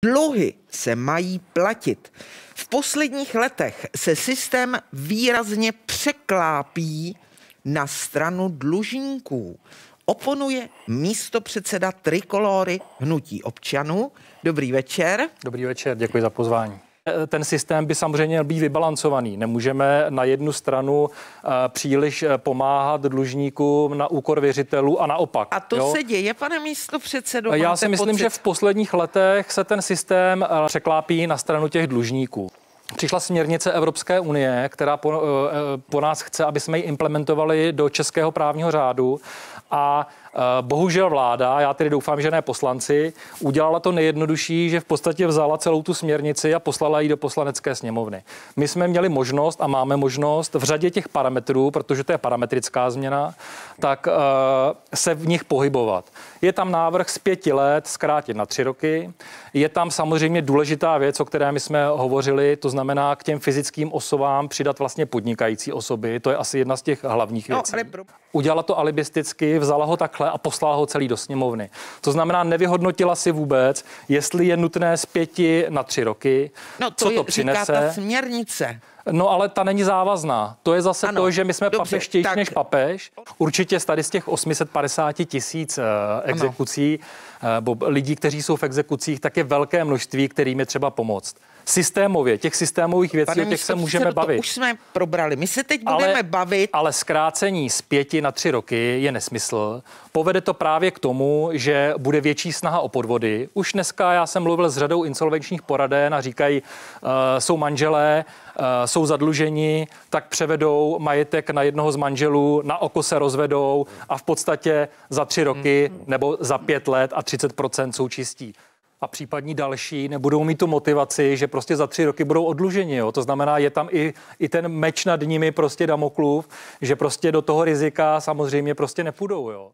Dluhy se mají platit. V posledních letech se systém výrazně překlápí na stranu dlužníků. Oponuje místopředseda Trikolóry Hnutí občanů. Dobrý večer. Dobrý večer, děkuji za pozvání. Ten systém by samozřejmě měl být vybalancovaný. Nemůžeme na jednu stranu příliš pomáhat dlužníkům na úkor věřitelů a naopak. A to se děje, pane místopředsedo? Já si myslím, že v posledních letech se ten systém překlápí na stranu těch dlužníků. Přišla směrnice Evropské unie, která po nás chce, aby jsme ji implementovali do českého právního řádu a bohužel vláda, já tedy doufám, že ne poslanci, udělala to nejjednodušší, že v podstatě vzala celou tu směrnici a poslala ji do Poslanecké sněmovny. My jsme měli možnost a máme možnost v řadě těch parametrů, protože to je parametrická změna, tak se v nich pohybovat. Je tam návrh z 5 let zkrátit na 3 roky. Je tam samozřejmě důležitá věc, o které my jsme hovořili, to znamená k těm fyzickým osobám přidat vlastně podnikající osoby. To je asi jedna z těch hlavních věcí. Udělala to alibisticky, vzala ho takhle a poslala ho celý do sněmovny. To znamená, nevyhodnotila si vůbec, jestli je nutné z 5 na 3 roky. No to co je, to přinese. říká ta směrnice. No ale ta není závazná. To je zase to, že my jsme papeštější než papež. Určitě tady z těch 850 000 exekucí, lidí, kteří jsou v exekucích, tak je velké množství, kterým je třeba pomoct. Systémově, těch systémových věcí, o těch se můžeme bavit. To už jsme probrali. My se teď budeme bavit. Ale zkrácení z 5 na 3 roky je nesmysl. Povede to právě k tomu, že bude větší snaha o podvody. Už dneska já jsem mluvil s řadou insolvenčních poraden a říkají, jsou manželé, jsou zadluženi, tak převedou majetek na jednoho z manželů, na oko se rozvedou a v podstatě za 3 roky nebo za 5 let a 30% jsou čistí. A případní další nebudou mít tu motivaci, že prostě za 3 roky budou odluženi. Jo? To znamená, je tam i ten meč nad nimi prostě Damoklův, že prostě do toho rizika samozřejmě prostě nepůjdou. Jo?